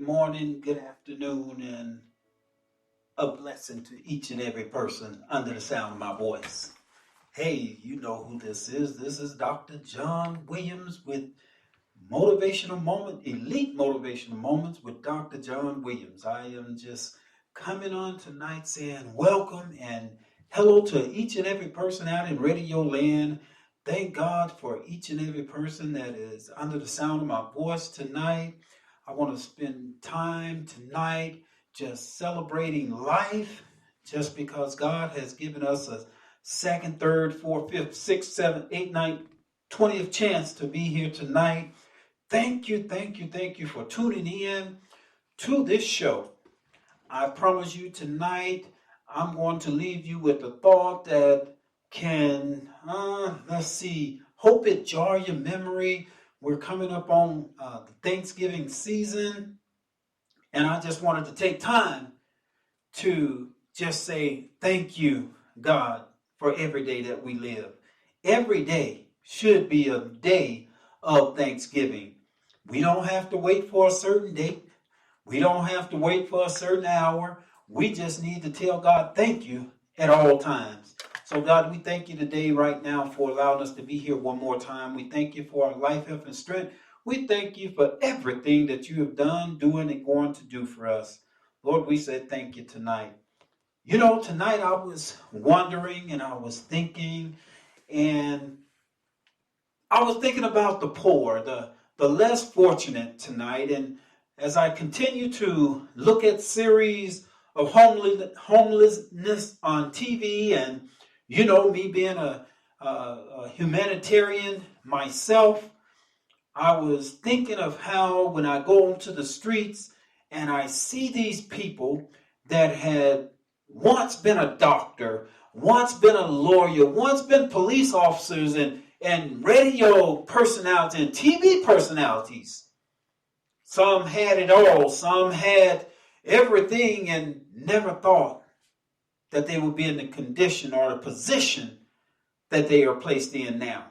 morning, good afternoon, and a blessing to each and every person under the sound of my voice. Hey, you know who this is. This is Dr. John Williams with Elite Motivational Moments with Dr. John Williams. I am just coming on tonight saying welcome and hello to each and every person out in radio land. Thank God for each and every person that is under the sound of my voice tonight. I want to spend time tonight just celebrating life, just because God has given us a second, third, fourth, fifth, sixth, seventh, eighth, ninth, 20th chance to be here tonight. Thank you for tuning in to this show. I promise you tonight, I'm going to leave you with a thought that can, hope it jar your memory. We're coming up on the Thanksgiving season, and I just wanted to take time to just say thank you, God, for every day that we live. Every day should be a day of Thanksgiving. We don't have to wait for a certain date. We don't have to wait for a certain hour. We just need to tell God thank you at all times. So God, we thank you today right now for allowing us to be here one more time. We thank you for our life, health, and strength. We thank you for everything that you have done, doing, and going to do for us. Lord, we said thank you tonight. You know, tonight I was wondering and I was thinking, and I was thinking about the poor, the less fortunate tonight. And as I continue to look at series of homelessness on TV, and you know, me being a humanitarian myself, I was thinking of how when I go onto the streets and I see these people that had once been a doctor, once been a lawyer, once been police officers and radio personalities and TV personalities. Some had it all, some had everything, and never thought that they would be in the condition or the position that they are placed in now.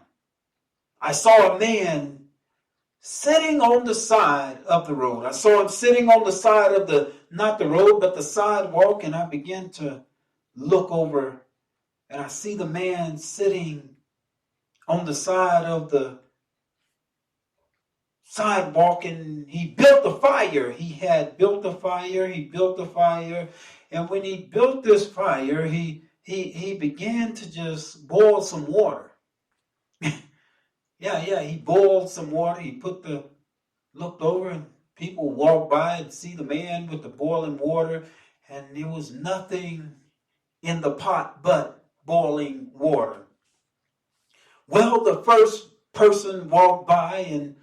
I saw a man sitting on the side of the road. I saw him sitting on the side of not the road, but the sidewalk, and I began to look over, and I see the man sitting on the side of the sidewalk, and he built a fire. He built a fire, and when he built this fire, he began to just boil some water. He boiled some water. He looked over, and people walked by and see the man with the boiling water, and there was nothing in the pot but boiling water. Well, the first person walked by, and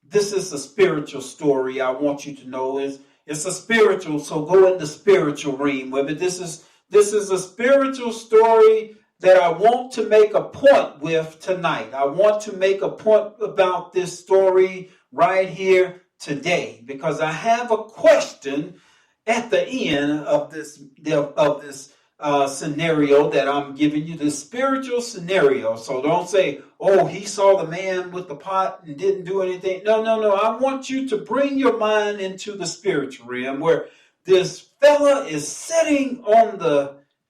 this is a spiritual story. I want you to know it's a spiritual, so go in the spiritual realm with it. This is a spiritual story that I want to make a point with tonight. I want to make a point about this story right here today, because I have a question at the end of this scenario that I'm giving you, the spiritual scenario. So don't say, oh, he saw the man with the pot and didn't do anything. No. I want you to bring your mind into the spiritual realm where this fella is sitting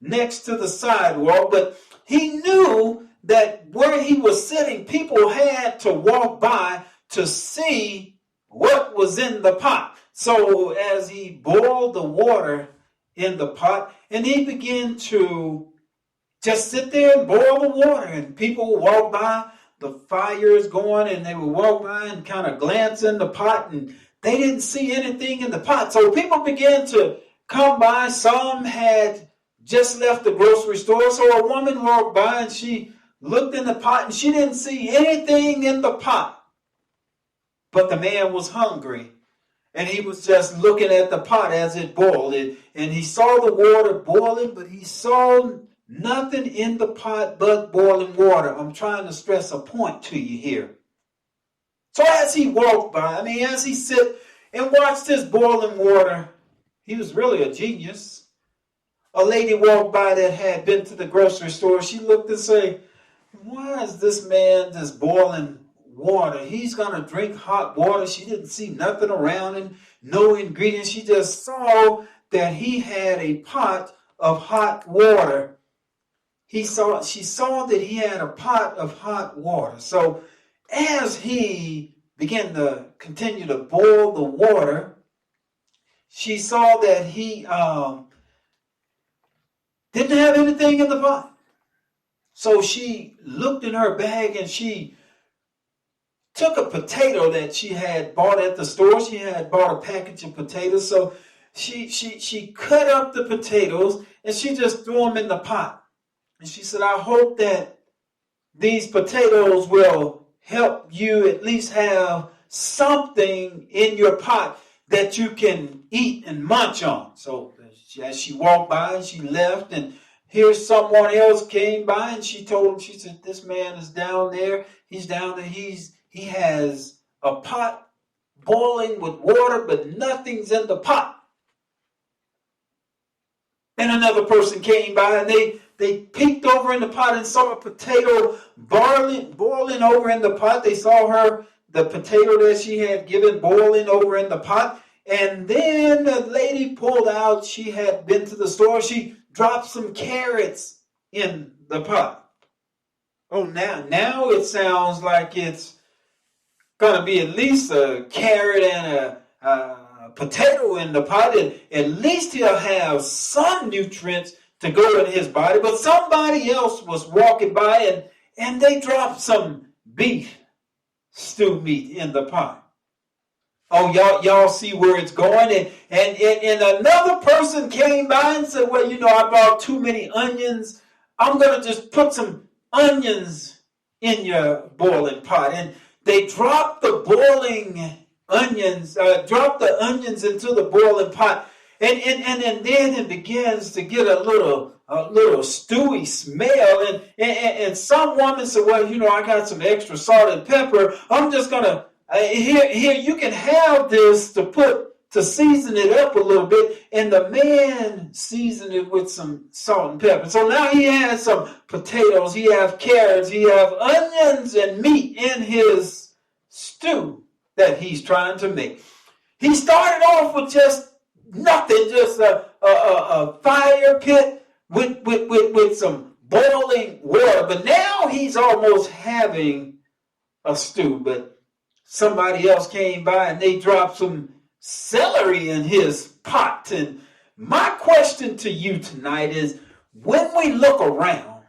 next to the sidewalk, but he knew that where he was sitting, people had to walk by to see what was in the pot. So as he boiled the water in the pot, and he began to just sit there and boil the water, and people would walk by, the fire is going, and they would walk by and kind of glance in the pot, and they didn't see anything in the pot. So people began to come by. Some had just left the grocery store, so a woman walked by and she looked in the pot and she didn't see anything in the pot. But the man was hungry, and he was just looking at the pot as it boiled, and he saw the water boiling, but he saw nothing in the pot but boiling water. I'm trying to stress a point to you here. So as he walked by, as he sit and watched this boiling water, he was really a genius. A lady walked by that had been to the grocery store. She looked and said, why is this man just boiling water? He's going to drink hot water. She didn't see nothing around him, no ingredients. She just saw that he had a pot of hot water. She saw that he had a pot of hot water. So as he began to continue to boil the water, she saw that he didn't have anything in the pot. So she looked in her bag and she took a potato that she had bought at the store. She had bought a package of potatoes. So she cut up the potatoes and she just threw them in the pot. And she said, I hope that these potatoes will help you at least have something in your pot that you can eat and munch on. So as she walked by, she left, and here someone else came by, and she told him, she said, this man is down there. He's down there. He has a pot boiling with water, but nothing's in the pot. And another person came by, and they peeked over in the pot and saw a potato boiling over in the pot. They saw the potato that she had given boiling over in the pot. And then the lady pulled out, she had been to the store, she dropped some carrots in the pot. Oh, now it sounds like it's going to be at least a carrot and a potato in the pot. And at least he'll have some nutrients to go in his body. But somebody else was walking by and they dropped some beef stew meat in the pot. Oh, y'all see where it's going? And another person came by and said, well, I bought too many onions. I'm going to just put some onions in your boiling pot. And they dropped the onions into the boiling pot. And then it begins to get a little stewy smell. And some woman said, well, I got some extra salt and pepper. I'm just going to, here, you can have this to season it up a little bit. And the man seasoned it with some salt and pepper. So now he has some potatoes, he has carrots, he has onions and meat in his stew that he's trying to make. He started off with just nothing, just a fire pit with some boiling water. But now he's almost having a stew. But somebody else came by and they dropped some celery in his pot. And my question to you tonight is, when we look around,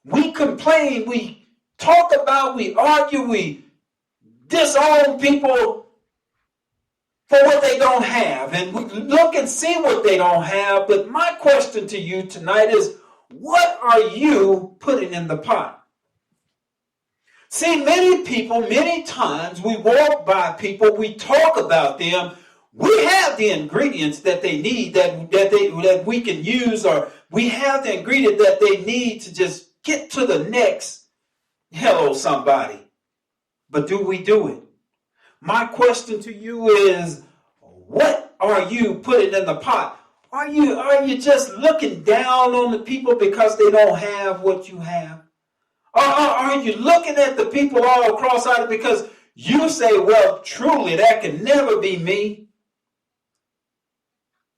we complain, we talk about, we argue, we disown people for what they don't have, and we look and see what they don't have. But my question to you tonight is, what are you putting in the pot? See, many people, many times we walk by people, we talk about them, we have the ingredients that they need, that we can use, or we have the ingredient that they need to just get to the next hello somebody. But do we do it? My question to you is, what are you putting in the pot? Are you just looking down on the people because they don't have what you have? Or are you looking at the people all across out because you say, well, truly, that can never be me?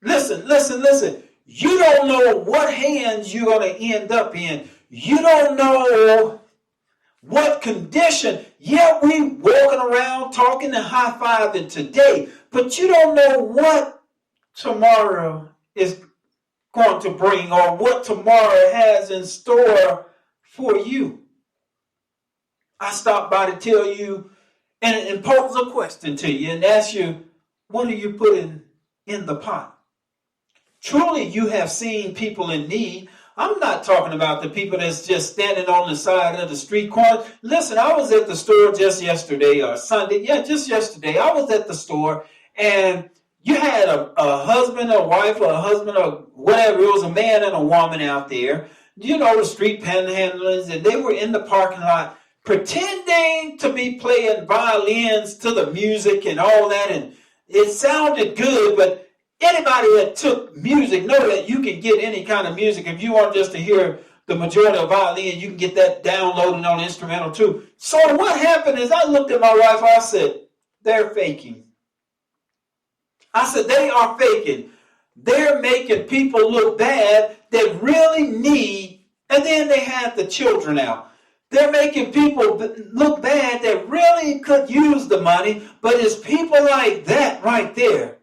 Listen. You don't know what hands you're going to end up in. You don't know what condition. Yeah, we walking around talking and high-fiving today, but you don't know what tomorrow is going to bring or what tomorrow has in store for you. I stopped by to tell you and pose a question to you and ask you, what are you putting in the pot? Truly, you have seen people in need. I'm not talking about the people that's just standing on the side of the street corner. Listen, I was at the store just yesterday or Sunday. Yeah, just yesterday. I was at the store and you had a husband or wife or a husband or whatever. It was a man and a woman out there. The street panhandlers, and they were in the parking lot pretending to be playing violins to the music and all that. And it sounded good, but anybody that took music know that you can get any kind of music. If you want just to hear the majority of violin, you can get that downloaded on instrumental too. So what happened is I looked at my wife, I said, they're faking. I said, they are faking. They're making people look bad that really need, and then they had the children out. They're making people look bad that really could use the money, but it's people like that right there.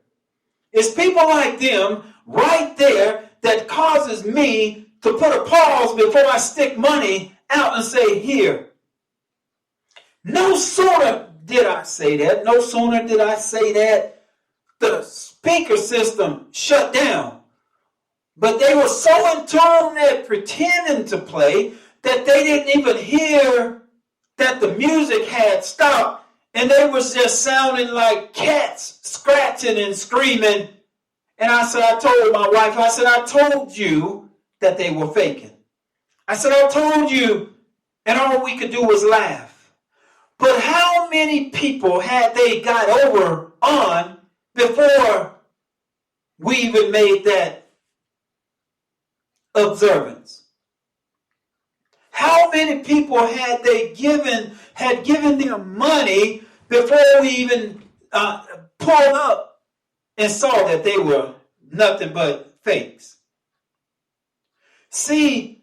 It's people like them right there that causes me to put a pause before I stick money out and say, here. No sooner did I say that, the speaker system shut down. But they were so in tune at pretending to play that they didn't even hear that the music had stopped, and they was just sounding like cats scratching and screaming. And I told my wife, I told you that they were faking. I told you, and all we could do was laugh. But how many people had they got over on before we even made that observance? How many people had given them money before we even pulled up and saw that they were nothing but fakes? See,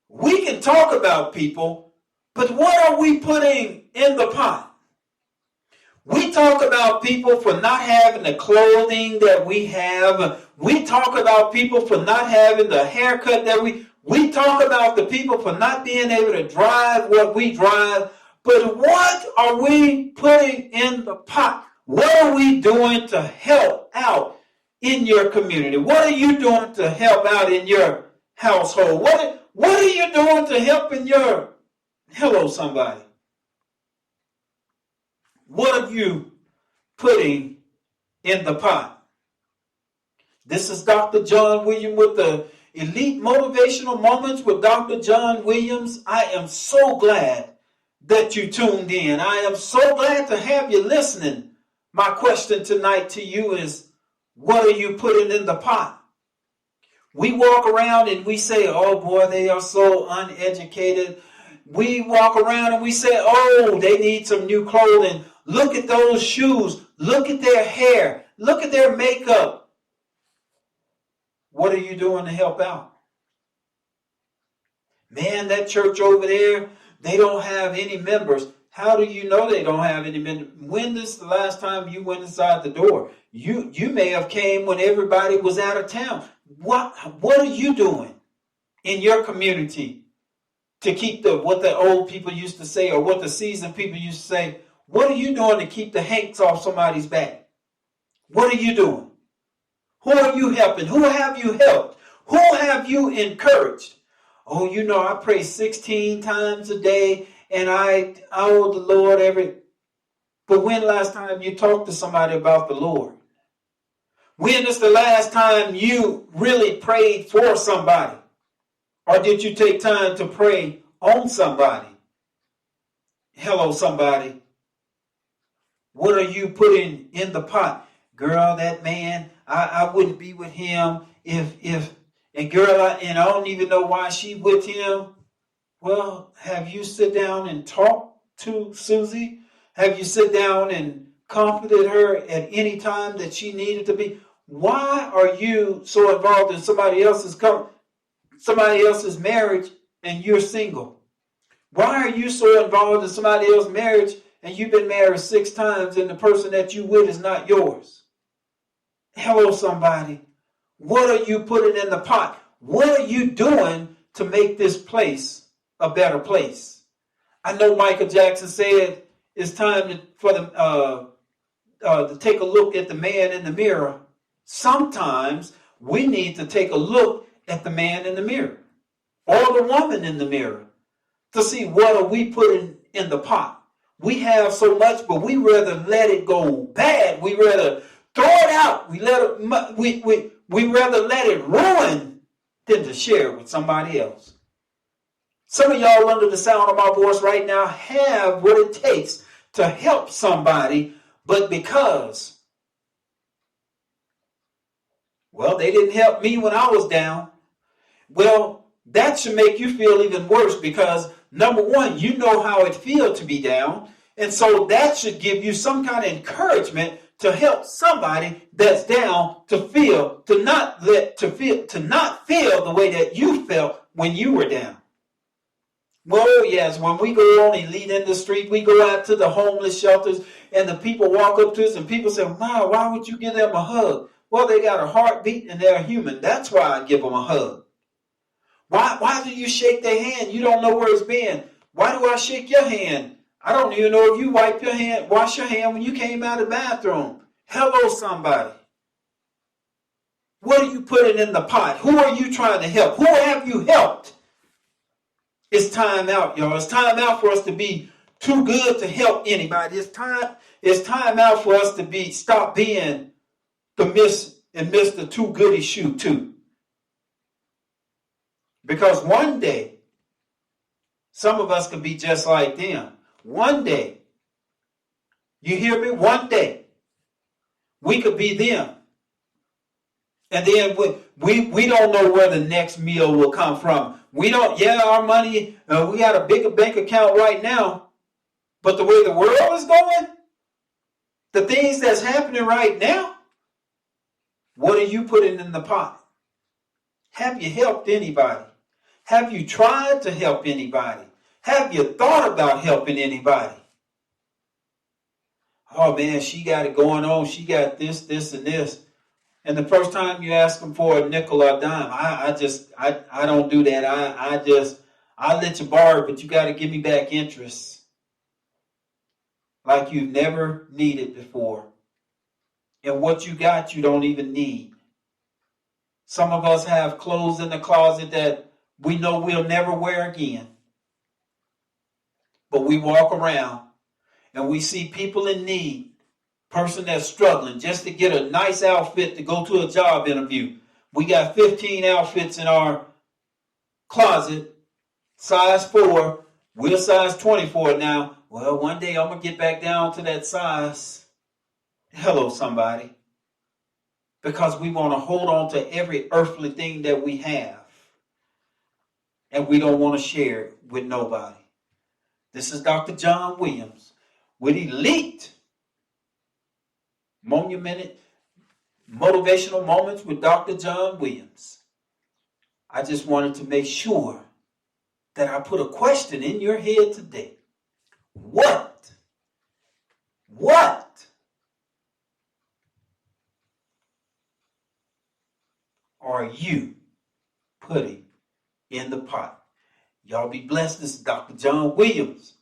we can talk about people, but what are we putting in the pot? We talk about people for not having the clothing that we have. We talk about people for not having the haircut that we talk about the people for not being able to drive what we drive. But what are we putting in the pot? What are we doing to help out in your community? What are you doing to help out in your household? What are you doing to help in your... Hello, somebody. What are you putting in the pot? This is Dr. John Williams with the Elite Motivational Moments with Dr. John Williams. I am so glad that you tuned in. I am so glad to have you listening. My question tonight to you is, what are you putting in the pot? We walk around and we say, oh boy, they are so uneducated. We walk around and we say, oh, they need some new clothing. Look at those shoes. Look at their hair. Look at their makeup. What are you doing to help out? Man, that church over there, they don't have any members. How do you know they don't have any members? When is the last time you went inside the door? You may have came when everybody was out of town. What are you doing in your community to keep what the old people used to say, or what the seasoned people used to say? What are you doing to keep the hanks off somebody's back? What are you doing? Who are you helping? Who have you helped? Who have you encouraged? Oh, I pray 16 times a day and I owe the Lord every... But when last time you talked to somebody about the Lord? When is the last time you really prayed for somebody? Or did you take time to pray on somebody? Hello, somebody. What are you putting in the pot? Girl, that man, I wouldn't be with him and I don't even know why she with him. Well, have you sit down and talked to Susie? Have you sit down and comforted her at any time that she needed to be? Why are you so involved in somebody else's marriage and you're single? Why are you so involved in somebody else's marriage and you've been married 6 times and the person that you with is not yours? Hello, somebody. What are you putting in the pot? What are you doing to make this place a better place? I know Michael Jackson said it's time to take a look at the man in the mirror. Sometimes we need to take a look at the man in the mirror or the woman in the mirror to see what are we putting in the pot. We have so much, but we rather let it go bad. We rather throw it out. We rather let it ruin than to share it with somebody else. Some of y'all under the sound of my voice right now have what it takes to help somebody, but because, well, they didn't help me when I was down. Well, that should make you feel even worse because, number one, you know how it feels to be down. And so that should give you some kind of encouragement to help somebody that's down to not feel the way that you felt when you were down. Well, yes, when we go on Elite Industry, we go out to the homeless shelters and the people walk up to us and people say, wow, why would you give them a hug? Well, they got a heartbeat and they're human. That's why I give them a hug. Why do you shake their hand? You don't know where it's been. Why do I shake your hand? I don't even know if you wash your hand when you came out of the bathroom. Hello, somebody. What are you putting in the pot? Who are you trying to help? Who have you helped? It's time out, y'all. It's time out for us to be too good to help anybody. It's time out for us to stop being the Mr. Too Goody Shoe too. Because one day, some of us could be just like them. One day, you hear me? One day, we could be them. And then we don't know where the next meal will come from. We don't, our money, we got a bigger bank account right now. But the way the world is going, the things that's happening right now, what are you putting in the pot? Have you helped anybody? Have you tried to help anybody? Have you thought about helping anybody? Oh man, she got it going on. She got this, and this. And the first time you ask them for a nickel or a dime, I don't do that. I let you borrow, but you got to give me back interest. Like you've never needed before. And what you got, you don't even need. Some of us have clothes in the closet that we know we'll never wear again. But we walk around and we see people in need, person that's struggling just to get a nice outfit to go to a job interview. We got 15 outfits in our closet, size 4. We're size 24 now. Well, one day I'm going to get back down to that size. Hello, somebody. Because we want to hold on to every earthly thing that we have. And we don't want to share it with nobody. This is Dr. John Williams with Elite Monumented Motivational Moments with Dr. John Williams. I just wanted to make sure that I put a question in your head today. What are you putting in the pot? Y'all be blessed. This is Dr. John Williams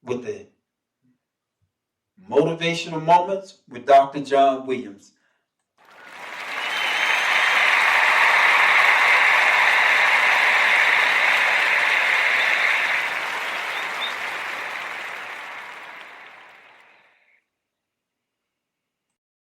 with the Motivational Moments with Dr. John Williams.